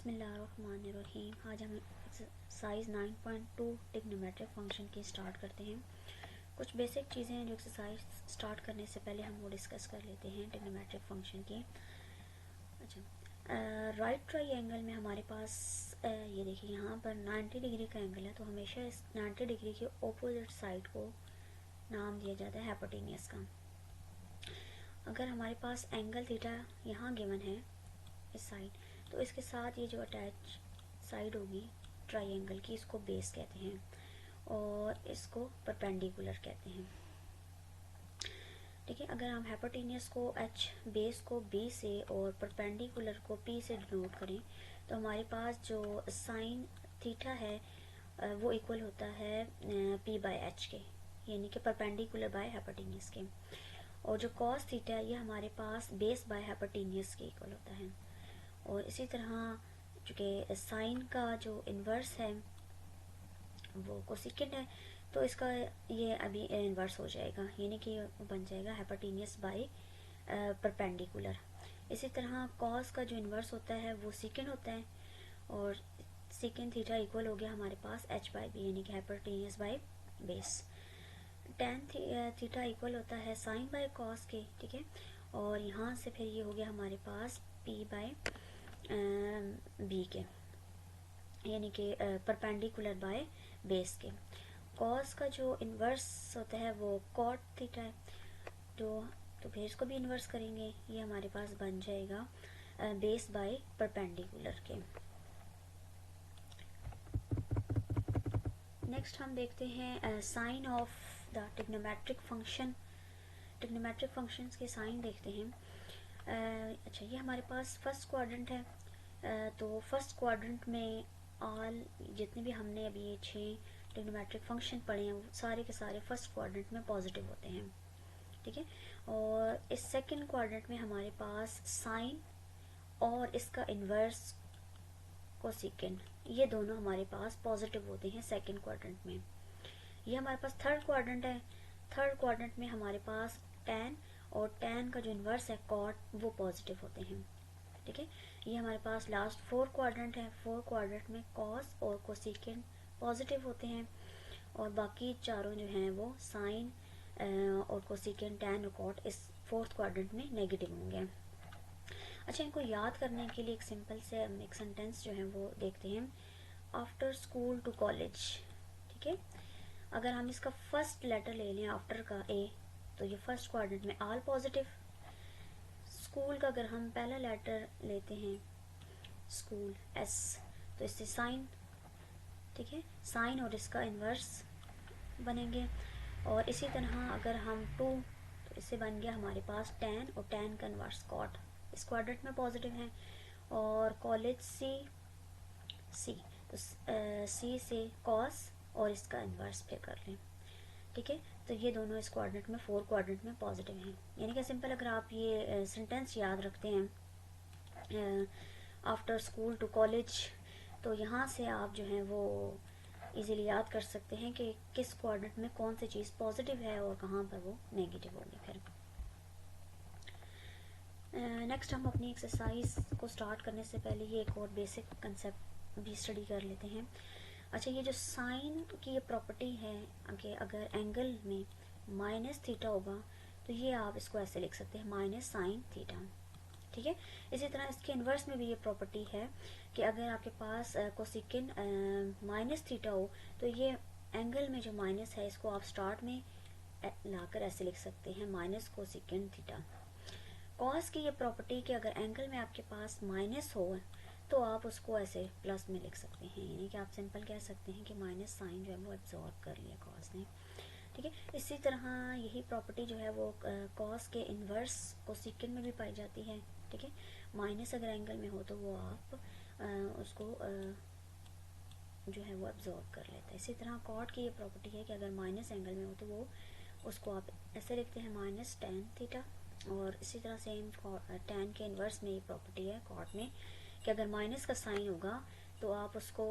बिस्मिल्लाहिर्रहमानिर्रहीम। आज हम एक्सरसाइज 9.2 ट्रिग्नोमेट्रिक फंक्शन की स्टार्ट करते हैं। कुछ बेसिक चीज़ें हैं जो एक्सरसाइज स्टार्ट करने से पहले हम वो डिस्कस कर लेते हैं ट्रिग्नोमेट्रिक फंक्शन की। अच्छा, राइट ट्राइंगल में हमारे पास ये देखिए यहाँ पर 90 डिग्री का एंगल है, तो हमेशा इस 90 डिग्री के ऑपोजिट साइड को नाम दिया जाता है हाइपोटेन्यूस का। अगर हमारे पास एंगल थीटा यहाँ गिवन है इस साइड, तो इसके साथ ये जो अटैच साइड होगी ट्राइंगल की, इसको बेस कहते हैं और इसको परपेंडिकुलर कहते हैं। ठीक है, अगर हम हाइपोटेन्यूस को एच, बेस को बी से और परपेंडिकुलर को पी से डिनोट करें, तो हमारे पास जो साइन थीटा है वो इक्वल होता है पी बाय एच के, यानी कि परपेंडिकुलर बाय हाइपोटेन्यूस के। और जो कॉस थीटा है ये हमारे पास बेस बाय हाइपोटेन्यूस के इक्वल होता है। और इसी तरह चूँकि साइन का जो इन्वर्स है वो कोसेकेंट है, तो इसका ये अभी इन्वर्स हो जाएगा, यानी कि बन जाएगा हाइपोटेन्यूस बाय परपेंडिकुलर। इसी तरह कॉस का जो इन्वर्स होता है वो सेकेंड होता है, और सेकेंड थीटा इक्वल हो गया हमारे पास एच बाय बी, यानी कि hypotenuse by base. Tan theta equal होता है साइन बाय कॉस के। ठीक है, और यहाँ से फिर ये हो गया हमारे पास पी बाय बी के, यानी कि परपेंडिकुलर बाय बेस के। कॉस का जो इन्वर्स होता है वो कॉट थीटा है, तो फिर इसको भी इन्वर्स करेंगे, ये हमारे पास बन जाएगा बेस बाय परपेंडिकुलर के। नेक्स्ट हम देखते हैं sine of the trigonometric function. Trigonometric functions के साइन देखते हैं। अच्छा, ये हमारे पास फर्स्ट क्वाड्रेंट है, तो फर्स्ट क्वाड्रेंट में ऑल जितने भी हमने अभी ये 6 ट्रिग्नोमेट्रिक फंक्शन पढ़े हैं वो सारे के सारे फर्स्ट क्वाड्रेंट में पॉजिटिव होते हैं। ठीक है, और इस सेकंड क्वाड्रेंट में हमारे पास साइन और इसका इन्वर्स कोसेकेंट, ये दोनों हमारे पास पॉजिटिव होते हैं सेकंड क्वाड्रेंट में। ये हमारे पास थर्ड क्वाड्रेंट है। थर्ड क्वाड्रेंट में हमारे पास tan और tan का जो इन्वर्स है कॉट, वो पॉजिटिव होते हैं। ठीक है, ये हमारे पास लास्ट फोर क्वाड्रेंट है। फोर क्वाड्रेंट में कॉस और कोसेकेंट पॉजिटिव होते हैं, और बाकी चारों जो हैं वो साइन और कोसेकेंट, tan और कॉट इस फोर्थ क्वाड्रेंट में नेगेटिव होंगे। अच्छा, इनको याद करने के लिए एक सिंपल से हम एक सेंटेंस जो है वो देखते हैं, आफ्टर स्कूल टू कॉलेज। ठीक है, अगर हम इसका फर्स्ट लेटर ले लें आफ्टर का ए, तो ये फर्स्ट क्वाड्रेंट में ऑल पॉजिटिव। स्कूल का अगर हम पहला लेटर लेते हैं स्कूल एस, तो इससे साइन। ठीक है, साइन और इसका इन्वर्स बनेंगे। और इसी तरह अगर हम टू, तो इससे बन गया हमारे पास tan और tan का इन्वर्स कॉट, इस क्वाड्रेंट में पॉजिटिव है। और कॉलेज सी, तो सी से कॉस और इसका इन्वर्स पे कर लें। ठीक है, तो ये दोनों इस क्वाड्रेंट में, फोर क्वाड्रेंट में पॉजिटिव हैं। यानी कि सिंपल अगर आप ये सेंटेंस याद रखते हैं आफ्टर स्कूल टू कॉलेज, तो यहाँ से आप जो है वो इजीली याद कर सकते हैं कि किस क्वाड्रेंट में कौन सी चीज़ पॉजिटिव है और कहाँ पर वो नेगेटिव होगी। फिर नेक्स्ट हम अपनी एक्सरसाइज को स्टार्ट करने से पहले ये एक और बेसिक कंसेप्ट भी स्टडी कर लेते हैं। अच्छा, ये जो साइन की ये प्रॉपर्टी है कि अगर एंगल में माइनस थीटा होगा, तो ये आप इसको ऐसे लिख सकते हैं माइनस साइन थीटा। ठीक है, इसी तरह इसके इन्वर्स में भी ये प्रॉपर्टी है कि अगर आपके पास कोसेकेंट माइनस थीटा हो, तो ये एंगल में जो माइनस है इसको आप स्टार्ट में लाकर ऐसे लिख सकते हैं माइनस कोसेकेंट थीटा। कॉस की ये प्रॉपर्टी कि अगर एंगल में आपके पास माइनस हो, तो आप उसको ऐसे प्लस में लिख सकते हैं, यानी कि आप सिंपल कह सकते हैं कि माइनस साइन जो है वो एब्जॉर्ब कर लिया कॉस ने। ठीक है, इसी तरह यही प्रॉपर्टी जो है वो कॉस के इन्वर्स कोसेकेंट में भी पाई जाती है। ठीक है, माइनस अगर एंगल में हो तो वो आप उसको जो है वो एब्जॉर्ब कर लेते हैं। इसी तरह कॉट की ये प्रॉपर्टी है कि अगर माइनस एंगल में हो तो वो उसको आप ऐसे लिखते हैं माइनस tan थीटा। और इसी तरह सेम tan के इन्वर्स में ये प्रॉपर्टी है कॉट में कि अगर माइनस का साइन होगा तो आप उसको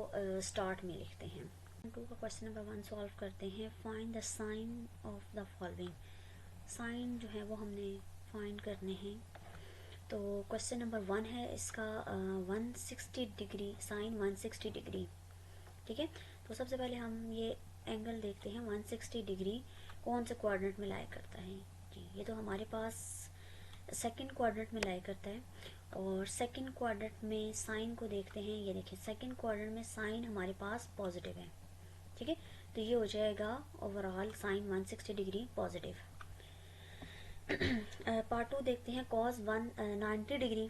स्टार्ट में लिखते हैं। टू का क्वेश्चन नंबर 1 सॉल्व करते हैं। Find the sine of the following. Sine जो है वो हमने फाइंड करने हैं। तो क्वेश्चन नंबर 1 है इसका 160 डिग्री, साइन 160 डिग्री। ठीक है, तो सबसे पहले हम ये एंगल देखते हैं 160 डिग्री कौन से क्वाड्रेंट में लाई करता है। जी, ये तो हमारे पास सेकंड क्वाड्रेंट में लाई करता है। और सेकंड क्वाड्रेंट में साइन को देखते हैं। ये देखिए सेकंड क्वाड्रेंट में साइन हमारे पास पॉजिटिव है। ठीक है, तो ये हो जाएगा overall sine 160 degree positive. Part 2 देखते हैं कॉस 190 डिग्री।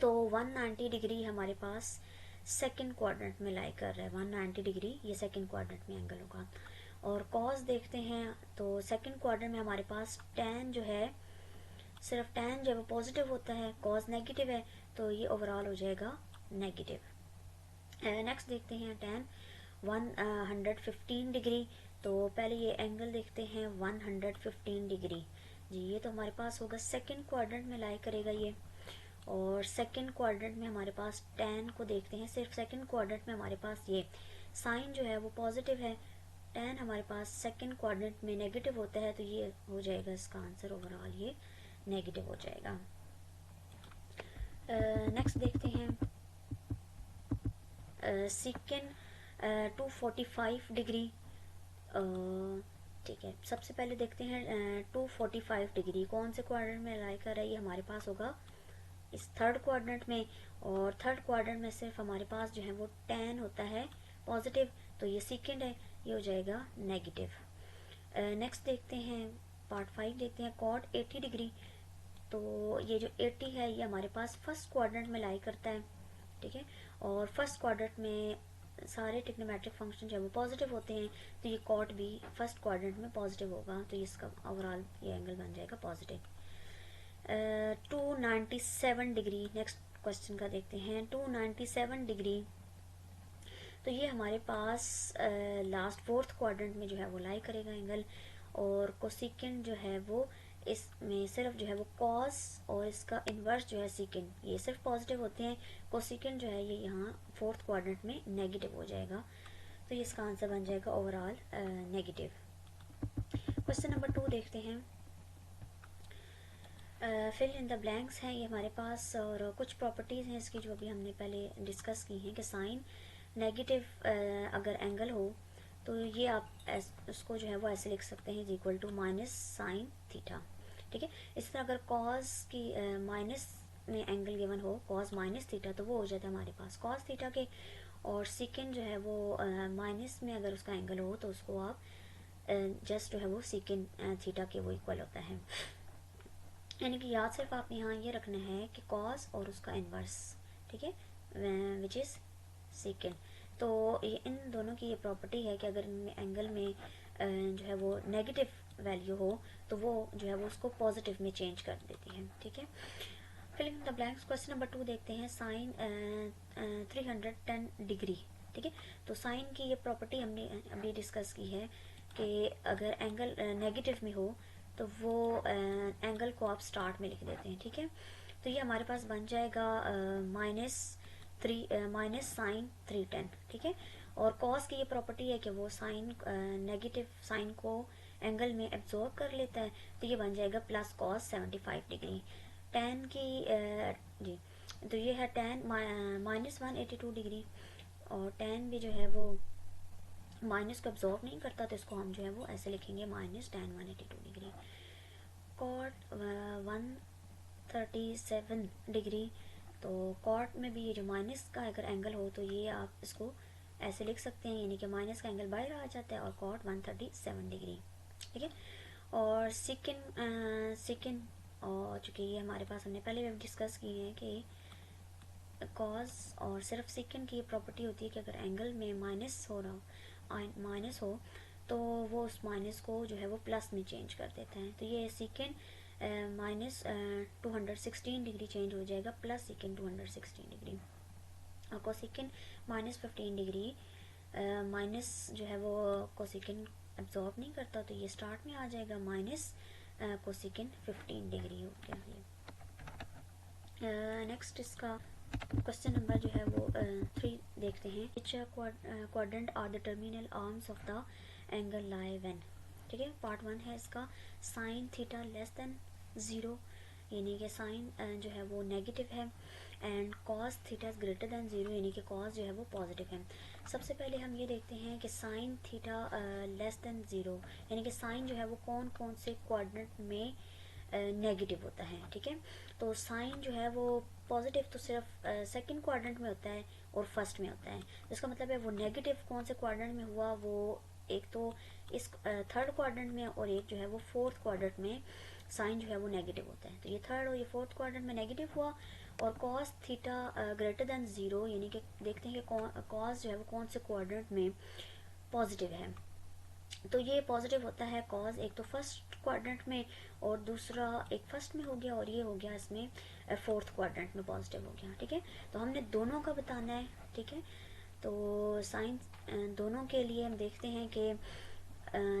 तो 190 डिग्री हमारे पास सेकंड क्वाड्रेंट में लाई कर रहा है। 190 डिग्री ये सेकंड क्वाड्रेंट में एंगल होगा। और कॉस देखते हैं तो सेकंड क्वाड्रेंट में हमारे पास tan जो है, सिर्फ tan जो है वो पॉजिटिव होता है, कॉस नेगेटिव है, तो ये ओवरऑल हो जाएगा नेगेटिव। नेक्स्ट देखते हैं tan 115 डिग्री। तो पहले ये एंगल देखते हैं 115 डिग्री। जी, ये तो हमारे पास होगा सेकंड क्वाड्रेंट में लाई करेगा ये। और सेकंड क्वाड्रेंट में हमारे पास tan को देखते हैं। सिर्फ सेकंड क्वाड्रेंट में हमारे पास ये साइन जो है वो पॉजिटिव है, tan हमारे पास सेकंड क्वाड्रेंट में नेगेटिव होता है, तो ये हो जाएगा इसका आंसर ओवरऑल ये नेगेटिव हो जाएगा। नेक्स्ट देखते हैं सेकंड 245 डिग्री। ठीक है, सबसे पहले देखते हैं 245 डिग्री कौन से क्वाड्रेंट में लाई कर रहा है। ये हमारे पास होगा इस थर्ड क्वाड्रेंट में। और थर्ड क्वाड्रेंट में सिर्फ हमारे पास जो है वो tan होता है पॉजिटिव, तो ये सेकंड है, ये हो जाएगा नेगेटिव। नेक्स्ट देखते हैं पार्ट 5 देखते हैं कॉट 80 डिग्री। तो ये जो 80 है ये हमारे पास फर्स्ट क्वाड्रेंट में लाई करता है। ठीक है, और फर्स्ट क्वाड्रेंट में सारे ट्रिग्नोमेट्रिक फंक्शन जो है वो पॉजिटिव होते हैं, तो ये कॉट भी फर्स्ट क्वाड्रेंट में पॉजिटिव होगा, तो इसका ओवरऑल ये एंगल बन जाएगा पॉजिटिव। 297 डिग्री नेक्स्ट क्वेश्चन का देखते हैं 297 डिग्री। तो ये हमारे पास लास्ट फोर्थ क्वाड्रेंट में जो है वो लाई करेगा एंगल। और कोसिकेंड जो है वो इसमें सिर्फ जो है वो कॉस और इसका इन्वर्स जो है सेकेंड, ये सिर्फ पॉजिटिव होते हैं। कोसिकेंड जो है ये यहाँ फोर्थ क्वाड्रेंट में नेगेटिव हो जाएगा, तो ये इसका आंसर बन जाएगा ओवरऑल नेगेटिव। क्वेश्चन नंबर 2 देखते हैं। फिल इन द ब्लैंक्स हैं ये हमारे पास, और कुछ प्रॉपर्टीज़ हैं इसकी जो अभी हमने पहले डिस्कस की हैं कि साइन नेगेटिव अगर एंगल हो तो ये आप उसको जो है वो ऐसे लिख सकते हैं equal to minus sine theta. ठीक है, इस तरह अगर कॉस की माइनस में एंगल गिवन हो कॉस माइनस थीटा, तो वो हो जाता है हमारे पास कॉस थीटा के। और सेकेंड जो है वो माइनस में अगर उसका एंगल हो तो उसको आप जस्ट जो है वो सेकेंड थीटा के वो इक्वल होता है। यानी कि याद सिर्फ आप यहाँ ये रखना है कि कॉस और उसका इन्वर्स। ठीक है, विच इज़ सेकेंड। तो ये इन दोनों की ये प्रॉपर्टी है कि अगर इनमें एंगल में जो है वो नेगेटिव वैल्यू हो तो वो जो है वो उसको पॉजिटिव में चेंज कर देती है। ठीक है, filling the blanks question number 2 देखते हैं साइन 310 डिग्री। ठीक है, तो साइन की ये प्रॉपर्टी हमने अभी डिस्कस की है कि अगर एंगल नेगेटिव में हो तो वो एंगल को आप स्टार्ट में लिख देते हैं। ठीक है, तो ये हमारे पास बन जाएगा माइनस साइन 310। ठीक है, और कॉस की ये प्रॉपर्टी है कि वो साइन नेगेटिव साइन को एंगल में एब्जॉर्ब कर लेता है, तो ये बन जाएगा प्लस कॉस 75 डिग्री। tan की जी, तो ये है tan माइनस 182 डिग्री। और tan भी जो है वो माइनस को एब्जॉर्ब नहीं करता, तो इसको हम जो है वो ऐसे लिखेंगे minus tan 182 degree. Cot 137 degree. तो कॉट में भी ये जो माइनस का अगर एंगल हो तो ये आप इसको ऐसे लिख सकते हैं, यानी कि माइनस का एंगल बाहर आ जाता है और कॉट 137 डिग्री। ठीक है, और सेकेंड और चूँकि ये हमारे पास हमने पहले भी डिस्कस की है कि कॉस और सिर्फ सेकेंड की ये प्रॉपर्टी होती है कि अगर एंगल में माइनस हो तो वो उस माइनस को जो है वो प्लस में चेंज कर देता है। तो ये सेकेंड माइनस 216 डिग्री चेंज हो जाएगा प्लस सेकेंड 216 डिग्री। और कोसेकेंड माइनस 15 डिग्री माइनस जो है वो कोसेकेंड एब्जॉर्ब नहीं करता, तो ये स्टार्ट में आ जाएगा माइनस कोसेकेंड 15 डिग्री हो गया ये। नेक्स्ट इसका क्वेश्चन नंबर जो है वो 3 देखते हैं। Which quadrant are the terminal arms of the angle lie when. ठीक है, पार्ट 1 है इसका साइन थीटा लेस देन 0। यानी कि साइन जो है वो नेगेटिव है, and cos theta is greater than 0 यानी कि कॉस जो है वो पॉजिटिव है। सबसे पहले हम ये देखते हैं कि साइन थीटा लेस देन 0 यानी कि साइन जो है वो कौन कौन से क्वाड्रेंट में नेगेटिव होता है। ठीक है, तो साइन जो है वो पॉजिटिव तो सिर्फ सेकंड क्वाड्रेंट में होता है और फर्स्ट में होता है। इसका मतलब है वो नेगेटिव कौन से क्वाड्रेंट में हुआ, वो एक तो इस थर्ड क्वाड्रेंट में और एक जो है वो फोर्थ क्वाड्रेंट में साइन जो है वो नेगेटिव होता है। तो ये थर्ड और ये फोर्थ क्वाड्रेंट में नेगेटिव हुआ, और कॉस थीटा ग्रेटर देन 0 यानी कि देखते हैं कि कॉस जो है वो कौन से क्वाड्रेंट में पॉजिटिव है। तो ये पॉजिटिव होता है कॉज एक तो फर्स्ट क्वाड्रेंट में और दूसरा एक फर्स्ट में हो गया, और ये हो गया इसमें फोर्थ क्वाड्रेंट में पॉजिटिव हो गया। ठीक है, तो हमने दोनों का बताना है। ठीक है, तो साइंस दोनों के लिए हम देखते हैं कि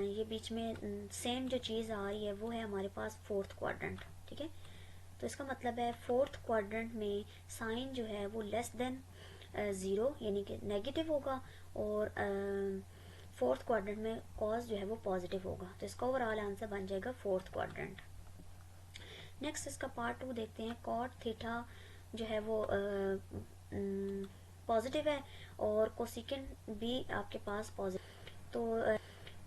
ये बीच में सेम जो चीज़ आ रही है वो है हमारे पास फोर्थ क्वाड्रेंट। ठीक है, तो इसका मतलब है फोर्थ क्वाड्रेंट में साइन जो है वो लेस देन 0 यानी कि नेगेटिव होगा, और फोर्थ क्वाड्रेंट में कॉस जो है वो पॉजिटिव होगा। तो इसका ओवरऑल आंसर बन जाएगा फोर्थ क्वाड्रेंट। नेक्स्ट इसका पार्ट 2 देखते हैं। कॉट थीटा जो है वो पॉजिटिव है और कोसिकेंट भी आपके पास पॉजिटिव।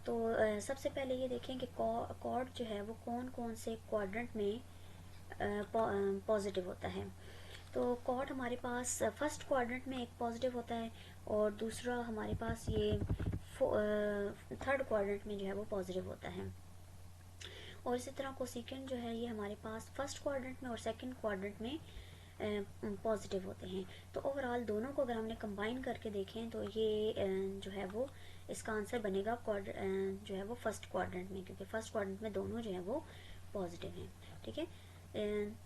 तो सबसे पहले ये देखें कि कॉट जो है वो कौन कौन से क्वाड्रेंट में पॉजिटिव होता है। तो कॉट हमारे पास फर्स्ट क्वाड्रेंट में एक पॉजिटिव होता है, और दूसरा हमारे पास ये थर्ड क्वाड्रेंट में जो है वो पॉजिटिव होता है। और इसी तरह कोसिकेंट जो है ये हमारे पास फर्स्ट क्वाड्रेंट में और सेकंड क्वाड्रेंट में पॉजिटिव होते हैं। तो ओवरऑल दोनों को अगर हमने कंबाइन करके देखें तो ये जो है वो इसका आंसर बनेगा जो है वो फर्स्ट क्वाड्रेंट में, क्योंकि फर्स्ट क्वाड्रेंट में दोनों जो है वो पॉजिटिव हैं। ठीक है,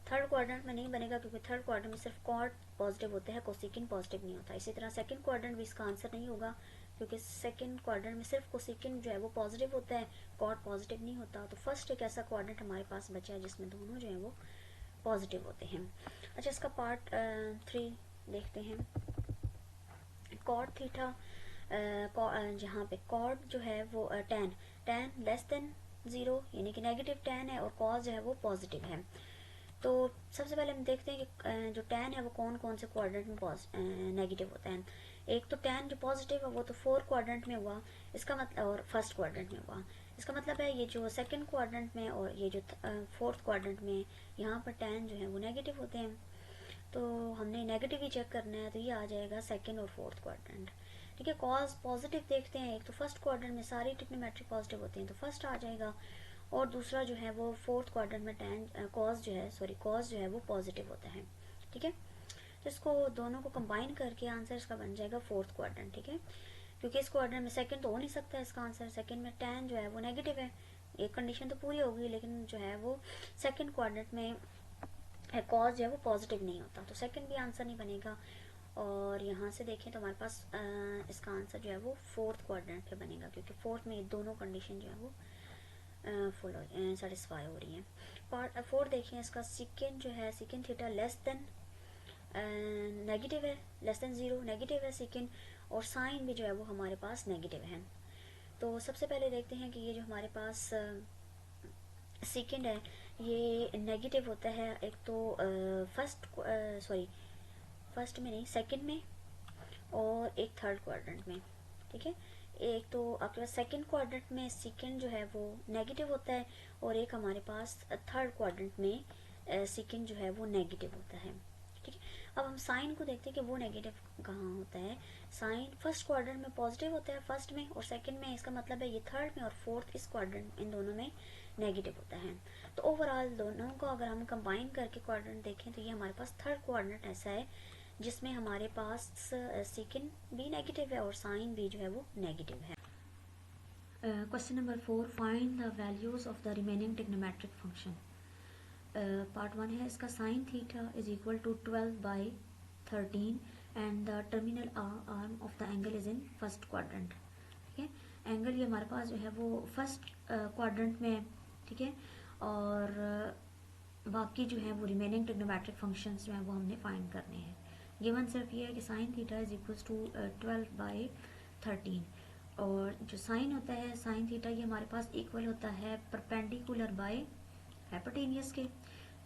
थर्ड क्वाड्रेंट में नहीं बनेगा क्योंकि थर्ड क्वाड्रेंट में सिर्फ कॉट पॉजिटिव होते हैं, कोसिकेंट पॉजिटिव नहीं होता। इसी तरह सेकंड क्वाड्रेंट भी इसका आंसर नहीं होगा क्योंकि सेकंड क्वाड्रेंट में सिर्फ कोसिकेंट जो है वो पॉजिटिव होता है, कॉट पॉजिटिव नहीं होता। तो फर्स्ट एक ऐसा क्वाड्रेंट हमारे पास बचा है जिसमें दोनों जो है वो पॉजिटिव होते हैं। अच्छा, इसका पार्ट 3 देखते हैं। कॉट थीटा जहाँ पे कॉट जो है वो टेन लेस देन 0 यानी कि नेगेटिव टेन है, और कॉस जो है वो पॉजिटिव है। तो सबसे पहले हम देखते हैं कि जो टेन है वो कौन कौन से क्वाड्रेंट में नेगेटिव होता है। एक तो टेन जो पॉजिटिव है वो तो फोर्थ क्वाड्रेंट में हुआ, इसका मतलब, और फर्स्ट क्वाड्रेंट में हुआ। इसका मतलब है ये जो सेकंड क्वाड्रेंट में और ये जो फोर्थ क्वाड्रेंट में यहाँ पर टेन जो है वो नेगेटिव होते हैं। तो हमने नेगेटिव ही चेक करना है, तो ये आ जाएगा सेकंड और फोर्थ क्वाड्रेंट। ठीक है, कॉज पॉजिटिव देखते हैं। एक तो फर्स्ट क्वाड्रेंट में सारी ट्रिग्नोमेट्रिक पॉजिटिव होते हैं तो फर्स्ट आ जाएगा, और दूसरा जो है वो फोर्थ क्वाड्रेंट में कॉज जो है वो पॉजिटिव होता है। ठीक है, तो इसको दोनों को कंबाइन करके आंसर इसका बन जाएगा फोर्थ क्वाड्रेंट। ठीक है, क्योंकि इस क्वाड्रेंट में सेकंड तो हो नहीं सकता, इसका आंसर सेकंड में टेन जो है वो नेगेटिव है। एक कंडीशन तो पूरी होगी, लेकिन जो है वो सेकंड क्वाड्रेंट में कॉज जो है वो पॉजिटिव नहीं होता, तो सेकंड भी आंसर नहीं बनेगा। और यहाँ से देखें तो हमारे पास इसका आंसर जो है वो फोर्थ क्वाड्रेंट पे बनेगा, क्योंकि फोर्थ में ये दोनों कंडीशन जो है वो फुल सेटिस्फाई हो रही है। पार्ट 4 देखें। इसका सिकेंड जो है, secant theta less than negative है, लेस देन 0 नेगेटिव है सिकेंड, और साइन भी जो है वो हमारे पास नेगेटिव है। तो सबसे पहले देखते हैं कि ये जो हमारे पास सेकेंड है ये नेगेटिव होता है। एक तो फर्स्ट में नहीं, सेकंड में और एक थर्ड क्वाड्रेंट में। ठीक है, एक तो आपके पास सेकंड क्वाड्रेंट में सेकंड जो है वो नेगेटिव होता है, और एक हमारे पास थर्ड क्वाड्रेंट में सेकंड जो है वो नेगेटिव होता है। ठीक है, अब हम साइन को देखते हैं कि वो नेगेटिव कहाँ होता है। साइन फर्स्ट क्वाड्रेंट में पॉजिटिव होता है, फर्स्ट में और सेकंड में। इसका मतलब है ये थर्ड में और फोर्थ इस क्वाड्रेंट, इन दोनों में नेगेटिव होता है। तो ओवरऑल दोनों को अगर हम कंबाइन करके क्वाड्रेंट देखें तो ये हमारे पास थर्ड क्वाड्रेंट ऐसा है जिसमें हमारे पास सेकंड भी नेगेटिव है और साइन भी जो है वो नेगेटिव है। Question number 4, find the values of the remaining trigonometric function. Part 1 है इसका। Sine theta is equal to 12/13 and the terminal arm of the angle is in first quadrant. ठीक है, एंगल ये हमारे पास जो है वो फर्स्ट क्वाड्रेंट में है। ठीक है, और बाकी जो है वो रिमेनिंग ट्रिग्नोमेट्रिक फंक्शंस जो है वो हमने फाइंड करने हैं। गिवन सिर्फ ये है कि sine theta is equal to 12/13, और जो साइन होता है साइन थीटा ये हमारे पास इक्वल होता है परपेंडिकुलर बाय हाइपोटेन्यूस के।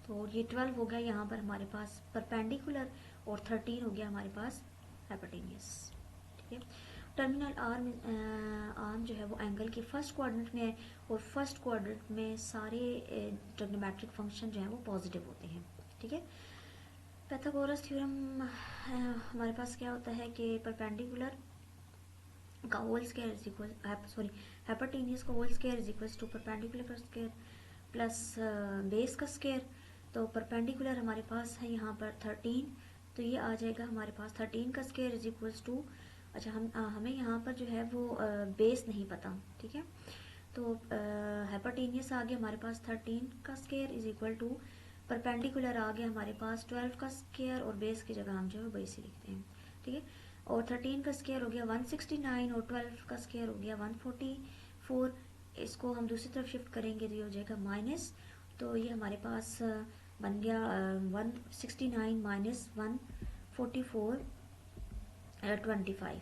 तो ये 12 हो गया यहाँ पर हमारे पास परपेंडिकुलर, और 13 हो गया हमारे पास हाइपोटेन्यूस। ठीक है, टर्मिनल आर्म जो है वो एंगल के फर्स्ट क्वाड्रेंट में है, और फर्स्ट क्वाड्रेंट में सारे ट्रिग्नोमेट्रिक फंक्शन जो है वो पॉजिटिव होते हैं। ठीक है, पाइथागोरस थ्योरम हमारे पास क्या होता है कि परपेंडिकुलर का whole square is equal, sorry, hypotenuse का whole square is equal to perpendicular का स्क्वायर प्लस बेस का स्क्वायर। तो परपेंडिकुलर हमारे पास है यहाँ पर 13, तो ये आ जाएगा हमारे पास 13 का स्क्वायर इज इक्वल्स टू, अच्छा हमें यहाँ पर जो है वो बेस नहीं पता। ठीक है, तो हाइपोटेन्यूस आ गया हमारे पास 13 का square is equal to, perpendicular आ गया हमारे पास 12 का स्क्वायर, और बेस की जगह हम जो है बेस ही लिखते हैं। ठीक है, और 13 का स्क्वायर हो गया 169, और 12 का स्क्वायर हो गया 144। इसको हम दूसरी तरफ शिफ्ट करेंगे तो ये हो जाएगा माइनस, तो ये हमारे पास बन गया 169 माइनस 144 25।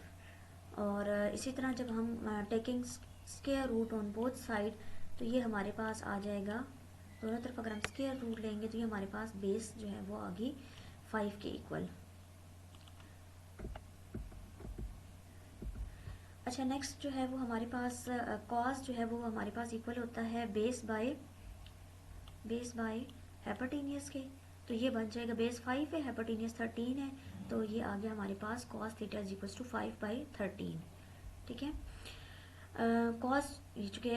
और इसी तरह जब हम taking square root on both side, तो ये हमारे पास आ जाएगा, दोनों तरफ अगर हम स्क्वायर रूट लेंगे तो ये हमारे पास बेस जो है वो आ गई 5 के इक्वल। अच्छा, नेक्स्ट जो है वो हमारे पास कॉस जो है वो हमारे पास इक्वल होता है बेस बाय हाइपोटेन्यूस के, तो ये बन जाएगा बेस 5 है, हाइपोटेन्यूस 13 है, तो ये आ गया हमारे पास cos theta is equal to 5/13। ठीक है, कॉस चूँकि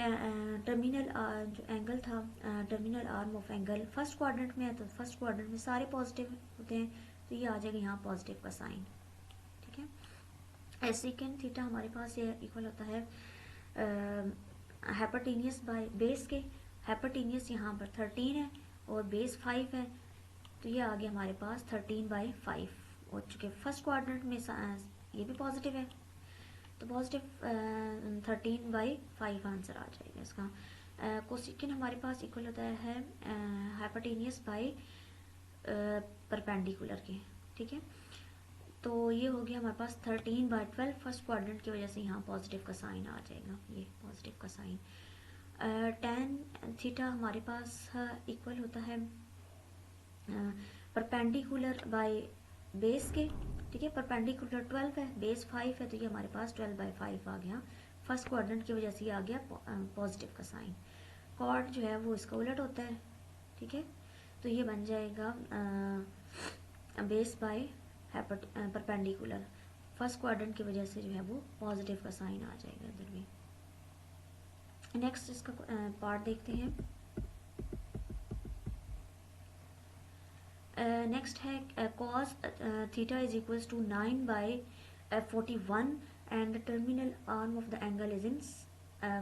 टर्मिनल जो एंगल था, terminal arm of angle first quadrant में है, तो फर्स्ट क्वाड्रेंट में सारे पॉजिटिव होते हैं, तो ये आ जाएगा यहाँ पॉजिटिव का साइन। ठीक है, सेकेंड थीटा हमारे पास ये इक्वल होता है हाइपोटेन्यूस बाय बेस के, हाइपोटेन्यूस यहाँ पर 13 है और बेस 5 है, तो ये आ गया हमारे पास 13/5, और चूँकि फर्स्ट क्वाड्रेंट में ये भी पॉजिटिव है, तो पॉजिटिव 13/5 आंसर आ जाएगा इसका। कोसेकेंड हमारे पास इक्वल होता है हाइपोटेन्यूस बाय परपेंडिकुलर के। ठीक है, तो ये हो गया हमारे पास 13/12, फर्स्ट क्वाड्रेंट की वजह से यहाँ पॉजिटिव का साइन आ जाएगा, ये पॉजिटिव का साइन। tan थीटा हमारे पास इक्वल होता है परपेंडिकुलर बाय बेस के। ठीक है, परपेंडिकुलर 12 है, बेस 5 है, तो ये हमारे पास 12/5 आ गया, फर्स्ट क्वाड्रेंट की वजह से ये आ गया पॉजिटिव का साइन। कॉट जो है वो इसका उलट होता है। ठीक है, तो ये बन जाएगा base by perpendicular, first quadrant की वजह से जो है वो पॉजिटिव का साइन आ जाएगा इधर भी। नेक्स्ट इसका पार्ट देखते हैं। नेक्स्ट है cos theta is equals to 9/41 and terminal arm of the angle is in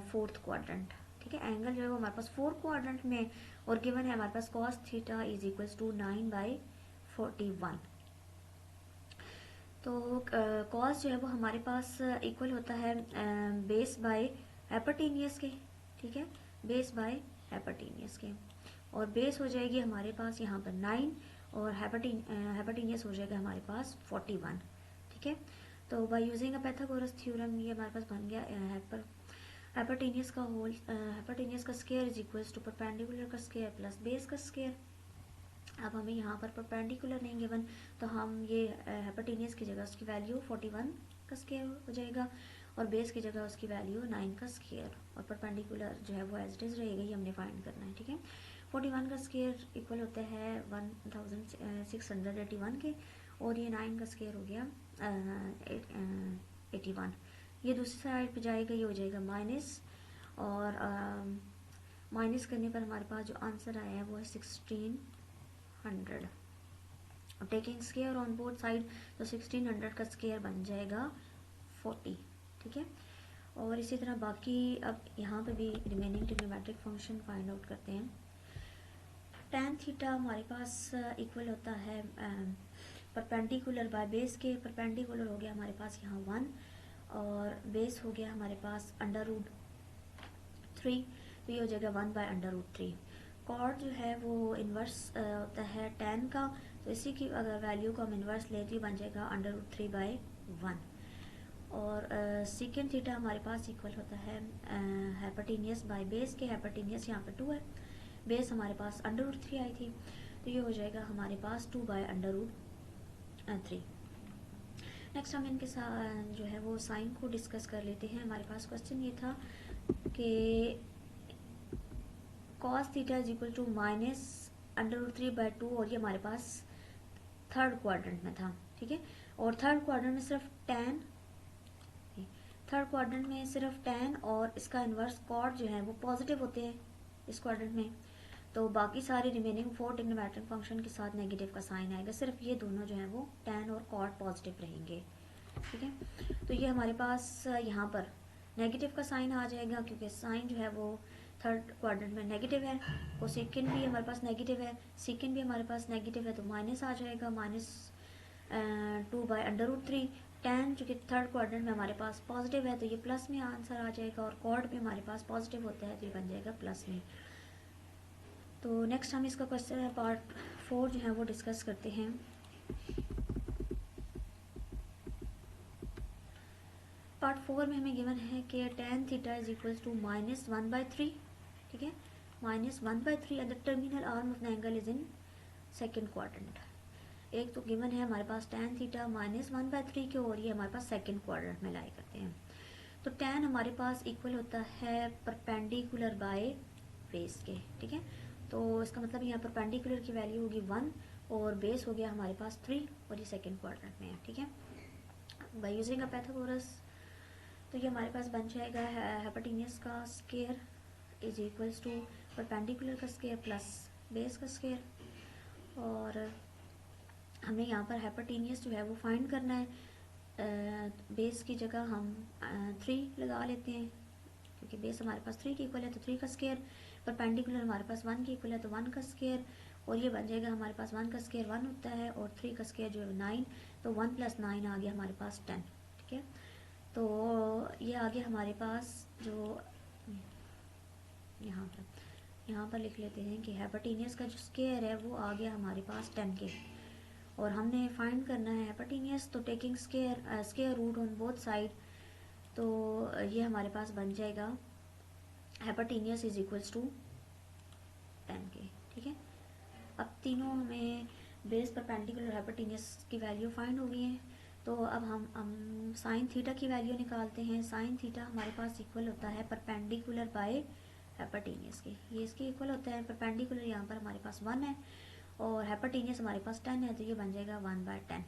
fourth quadrant. ठीक है, एंगल जो है वो हमारे पास फोर्थ क्वाड्रेंट में, और गिवन है हमारे पास cos theta is equals to 9/41। तो कॉस जो है वो हमारे पास इक्वल होता है बेस बाय हाइपोटेन्यूस के। ठीक है, बेस बाय हाइपोटेन्यूस के, और बेस हो जाएगी हमारे पास यहाँ पर 9, और हाइपोटेन्यूस हो जाएगा हमारे पास 41। ठीक है, तो by using a Pythagoras theorem ये हमारे पास बन गया हाइपोटेन्यूस का square is equals to perpendicular का स्क्वायर प्लस बेस का स्क्वायर। अब हमें यहाँ पर परपेंडिकुलर नहीं गिवन, तो हम ये हाइपोटेन्यूस की जगह उसकी वैल्यू 41 का स्क्वायर हो जाएगा, और बेस की जगह उसकी वैल्यू 9 का स्क्वायर, और परपेंडिकुलर जो है वो एज इट इज रहेगा, ये हमने फाइंड करना है। ठीक है, 41 का स्क्वायर इक्वल होता है 1681 के, और ये 9 का स्क्वायर हो गया 81। ये दूसरी साइड पे जाएगा, ये हो जाएगा माइनस, और माइनस करने पर हमारे पास जो आंसर आया है वो है 1600। Taking square on both side, तो 1600 का स्क्वायर बन जाएगा 40। ठीक है, और इसी तरह बाकी अब यहाँ पे भी remaining trigonometric function find out करते हैं। tan थीटा हमारे पास इक्वल होता है परपेंडिकुलर बाय बेस के, परपेंडिकुलर हो गया हमारे पास यहाँ 1, और बेस हो गया हमारे पास √3, तो ये हो जाएगा 1/√3। कॉट जो है वो इन्वर्स होता है tan का, तो इसी की अगर वैल्यू को हम इन्वर्स लें तो ये बन जाएगा √3/1। और सेकेंड थीटा हमारे पास इक्वल होता है हाइपोटेन्यूस बाय बेस के, हाइपोटेन्यूस यहाँ पर 2 है, बेस हमारे पास √3 आई थी, तो ये हो जाएगा हमारे पास 2/√3। नेक्स्ट हम इनके साथ जो है वो साइन को डिस्कस कर लेते हैं। हमारे पास क्वेश्चन ये था कि cos theta is equal to -√3/2, और ये हमारे पास थर्ड क्वाड्रेंट में था, ठीक है। और थर्ड क्वाड्रेंट में सिर्फ tan और इसका इन्वर्स कॉट जो है वो पॉजिटिव होते हैं इस क्वाड्रेंट में, तो बाकी सारे रिमेनिंग 4 ट्रिग्नोमेट्रिक फंक्शन के साथ नेगेटिव का साइन आएगा, सिर्फ ये दोनों जो है वो tan और कॉट पॉजिटिव रहेंगे, ठीक है। तो ये हमारे पास यहाँ पर नेगेटिव का साइन आ जाएगा, क्योंकि साइन जो है वो थर्ड क्वाड्रेंट में नेगेटिव है, और सेकेंड भी हमारे पास नेगेटिव है, सेकेंड भी हमारे पास नेगेटिव है, तो माइनस आ जाएगा, -2/√3। tan जो कि थर्ड क्वाड्रेंट में हमारे पास पॉजिटिव है, तो ये प्लस में आंसर आ जाएगा, और कॉर्ड भी हमारे पास पॉजिटिव होता है, तो ये बन जाएगा प्लस में। तो नेक्स्ट हम इसका क्वेश्चन पार्ट 4 जो है वो डिस्कस करते हैं। पार्ट 4 में हमें गिवन है कि tan theta is equal to -1/3, ठीक है, -1/3 at the terminal arm of the angle is in second quadrant. एक तो गिवन है हमारे पास tan थीटा -1/3 के, और ये हमारे पास सेकेंड क्वाड्रेंट में लाई करते हैं। तो tan हमारे पास इक्वल होता है परपेंडिकुलर बाय बेस के, ठीक है। तो इसका मतलब यहाँ परपेंडिकुलर की वैल्यू होगी 1, और बेस हो गया हमारे पास 3, और ये सेकेंड क्वाड्रेंट में है, ठीक है। बाय यूजिंग अ पाइथागोरस, तो ये हमारे पास बन जाएगा हाइपोटेन्यूज का square is equals to perpendicular का स्क्वायर प्लस बेस का स्क्वायर, और हमें यहाँ पर हाइपोटेन्यूज जो है वो फाइंड करना है। बेस की जगह हम 3 लगा लेते हैं, क्योंकि बेस हमारे पास 3 की इक्वल है, तो 3 का स्क्वायर, परपेंडिकुलर हमारे पास 1 की इक्वल है, तो 1 का स्क्वायर, और ये बन जाएगा हमारे पास 1 का स्क्वायर 1 होता है, और 3 का स्क्वायर जो है 9, तो 1 + 9 आ गया हमारे पास 10, ठीक है। तो ये आ गया हमारे पास जो यहाँ पर लिख लेते हैं कि हाइपोटेन्यूज का जो स्क्वायर है वो आ गया हमारे पास 10 के, और हमने फाइंड करना है हाइपोटेन्यूज, तो taking square root on both side, तो ये हमारे पास बन जाएगा हाइपोटेन्यूज इज इक्वल्स टू 10 के, ठीक है। अब तीनों हमें बेस परपेंडिकुलर हाइपोटेन्यूज की वैल्यू फाइंड हो गई है, तो अब हम साइन थीटा की वैल्यू निकालते हैं। साइन थीटा हमारे पास इक्वल होता है परपेंडिकुलर बाय हाइपोटेन्यूज के, ये इसके इक्वल होता है। परपेंडिकुलर यहाँ पर हमारे पास 1 है, और हाइपोटेन्यूज हमारे पास 10 है, तो ये बन जाएगा 1/10।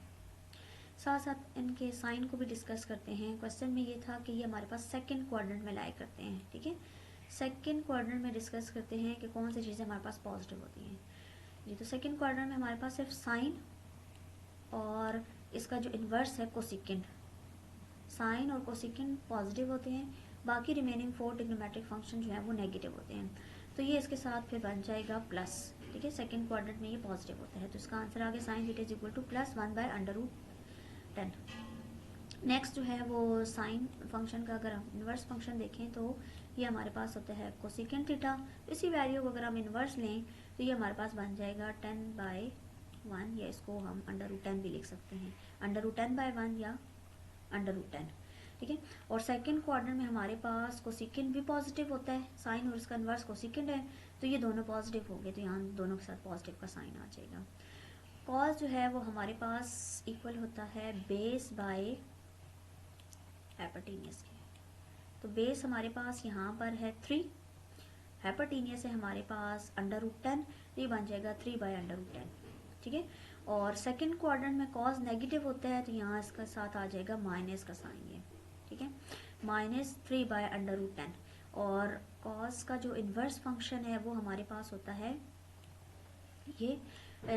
साथ साथ इनके साइन को भी डिस्कस करते हैं। क्वेश्चन में ये था कि ये हमारे पास सेकंड क्वाड्रेंट में लाई करते हैं, ठीक है। सेकंड क्वाड्रेंट में डिस्कस करते हैं कि कौन सी चीज़ें हमारे पास पॉजिटिव होती हैं। ये तो सेकंड क्वाड्रेंट में हमारे पास सिर्फ साइन और इसका जो इन्वर्स है कोसिकेंड, साइन और कोसिकेंड पॉजिटिव होते हैं, बाकी रिमेनिंग 4 ट्रिग्नोमेट्रिक फंक्शन जो है वो नेगेटिव होते हैं, तो ये इसके साथ फिर बन जाएगा प्लस, ठीक है। सेकंड क्वाड्रेंट में ये पॉजिटिव होता है, तो इसका आंसर आ गया sine theta is equal to +1/√10। Next जो है वो साइन फंक्शन का अगर हम इन्वर्स फंक्शन देखें, तो ये हमारे पास होता है कोसिकेंड थीटा। इसी वैल्यू को अगर हम इन्वर्स लें, तो ये हमारे पास बन जाएगा 10/1, या इसको हम √10 भी लिख सकते हैं, √10/1 या √10, ठीक है। और सेकंड क्वाड्रेंट में हमारे पास कोसिकेंड भी पॉजिटिव होता है, साइन और इसका इन्वर्स कोसिकेंड है, तो ये दोनों पॉजिटिव हो गए, तो यहाँ दोनों के साथ पॉजिटिव का साइन आ जाएगा। कॉस जो है वो हमारे पास इक्वल होता है बेस बाय हाइपोटेन्यूज के, तो बेस हमारे पास यहाँ पर है 3, हाइपोटेन्यूज है हमारे पास √10, ये बन जाएगा 3/√10, ठीक है। और सेकंड क्वाड्रेंट में कॉस नेगेटिव होता है, तो यहाँ इसका साथ आ जाएगा माइनस का साइन, ये ठीक है, -3/√10। और कॉस का जो इन्वर्स फंक्शन है वो हमारे पास होता है ये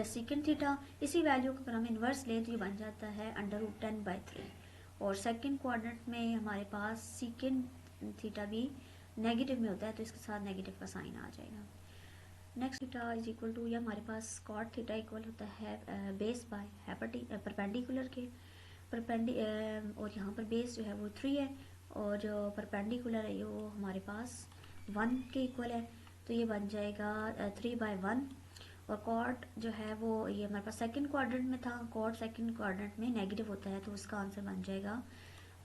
सेकंड थीटा। इसी वैल्यू को अगर हम इन्वर्स लें, तो ये बन जाता है √10/3, और सेकंड क्वाड्रेंट में हमारे पास सेकंड थीटा भी नेगेटिव में होता है, तो इसके साथ नेगेटिव का साइन आ जाएगा। Next theta is equal to, ये हमारे पास कॉट थीटा इक्वल होता है बेस बाय परपेंडिकुलर के, और यहाँ पर बेस जो है वो 3 है, और जो परपेंडिकुलर है वो हमारे पास 1 के इक्वल है, तो ये बन जाएगा 3/1। और कॉट जो है वो ये हमारे पास सेकंड क्वाड्रेंट में था, कॉट सेकंड क्वाड्रेंट में नेगेटिव होता है, तो उसका आंसर बन जाएगा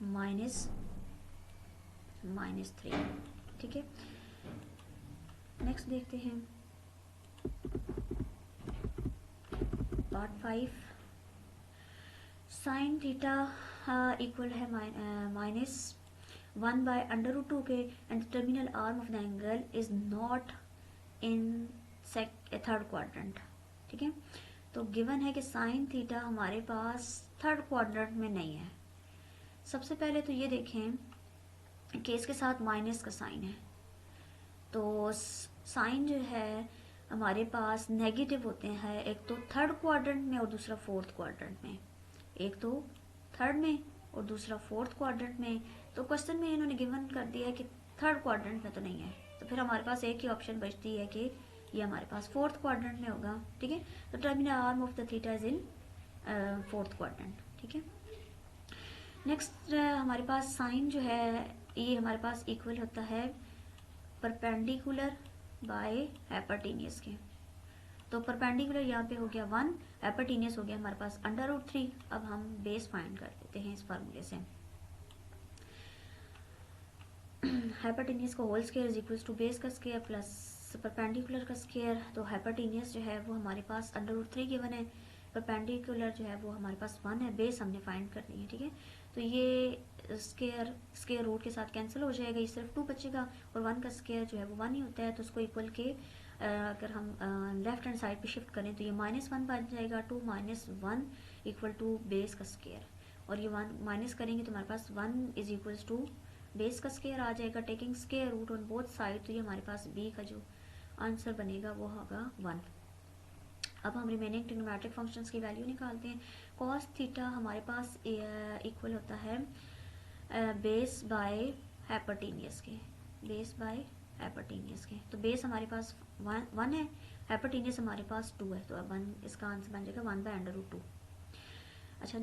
-3, ठीक है। नेक्स्ट देखते हैं। पार्ट 5, साइन थीटा इक्वल है -1/√2 के and terminal arm of the angle is not in third quadrant. ठीक है, तो गिवन है कि साइन थीटा हमारे पास थर्ड क्वाड्रेंट में नहीं है। सबसे पहले तो ये देखें कि इसके साथ माइनस का साइन है, तो साइन जो है हमारे पास नेगेटिव होते हैं, एक तो थर्ड क्वाड्रेंट में और दूसरा फोर्थ क्वाड्रेंट में, एक तो थर्ड में और दूसरा फोर्थ क्वाड्रेंट में। तो क्वेश्चन में इन्होंने गिवन कर दिया है कि थर्ड क्वाड्रेंट में तो नहीं है, तो फिर हमारे पास एक ही ऑप्शन बचती है कि ये हमारे पास फोर्थ क्वाड्रेंट में होगा। ठीक है, तो terminal arm of the theta is in fourth quadrant. ठीक है, नेक्स्ट हमारे पास साइन जो है ये हमारे पास इक्वल होता है परपेंडिकुलर बाय हाइपोटेन्यूज के। तो परपेंडिकुलर यहाँ पे हो गया 1, हाइपोटेन्यूज हो गया हमारे पास √3। अब हम बेस फाइंड कर देते हैं इस फार्मूले से। हाइपोटेन्यूज का whole square is equal to base का स्क्वायर प्लस परपेंडिकुलर का स्क्वायर। तो हाइपोटेन्यूज जो है वो हमारे पास √3 गिवन है, परपेंडिकुलर जो है वो हमारे पास 1 है, बेस हमने फाइंड करनी है। ठीक है, तो ये स्क्वायर रूट के साथ कैंसिल हो जाएगा, ये सिर्फ 2 बचेगा और 1 का स्क्वायर जो है वो 1 ही होता है, तो उसको इक्वल के अगर हम लेफ्ट हैंड साइड पे शिफ्ट करें तो ये -1 बन जाएगा। 2 - 1 इक्वल टू बेस का स्क्वायर, और ये 1 माइनस करेंगे तो हमारे पास 1 इज इक्वल टू बेस का स्क्वायर आ जाएगा, taking square root on both side. तो ये हमारे पास बी का जो आंसर बनेगा वो होगा 1। अब हम रिमेनिंग ट्रिग्नोमेट्रिक फंक्शंस की वैल्यू निकालते हैं। कॉस थीटा हमारे पास इक्वल होता है बेस बाय हाइपोटेन्यूज के, बेस बाय हाइपोटेन्यूज के। तो बेस हमारे पास 1 है, हाइपोटेन्यूज हमारे पास 2 है, तो अब 1 इसका आंसर बन जाएगा 1/√2। अच्छा,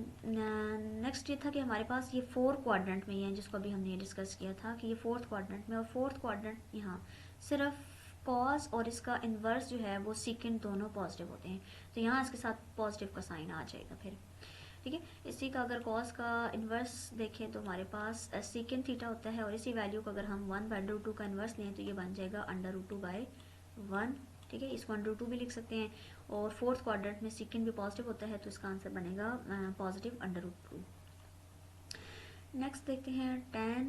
नेक्स्ट ये था कि हमारे पास ये 4 क्वाड्रेंट में ही है, जिसको अभी हमने डिस्कस किया था कि ये 4th क्वाड्रेंट में, और 4th क्वाड्रेंट यहाँ सिर्फ कॉस और इसका इन्वर्स जो है वो सीकेंट दोनों पॉजिटिव होते हैं, तो यहाँ इसके साथ पॉजिटिव का साइन आ जाएगा फिर। ठीक है, इसी का अगर कॉस का इन्वर्स देखें तो हमारे पास सीकेंट थीटा होता है, और इसी वैल्यू को अगर हम 1/√2 का इन्वर्स लें तो ये बन जाएगा √2/1। ठीक है, इसको √2 भी लिख सकते हैं, और 4th क्वाड्रेंट में सीकेंट भी पॉजिटिव होता है, तो इसका आंसर बनेगा पॉजिटिव √2। नेक्स्ट देखते हैं tan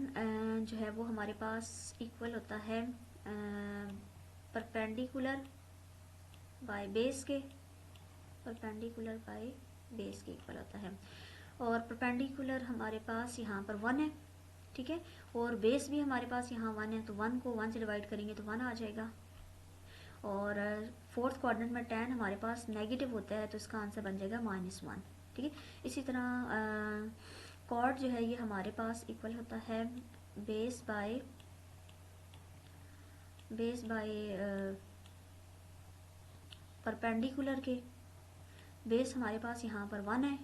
जो है वो हमारे पास इक्वल होता है परपेंडिकुलर बाय बेस के, परपेंडिकुलर बाय बेस के इक्वल होता है, और परपेंडिकुलर हमारे पास यहाँ पर 1 है। ठीक है, और बेस भी हमारे पास यहाँ 1 है, तो 1 को 1 से डिवाइड करेंगे तो 1 आ जाएगा, और 4th क्वाड्रेंट में tan हमारे पास नेगेटिव होता है, तो इसका आंसर बन जाएगा -1। ठीक है, इसी तरह कॉड जो है ये हमारे पास इक्वल होता है बेस बाय परपेंडिकुलर के। बेस हमारे पास यहाँ पर 1 है,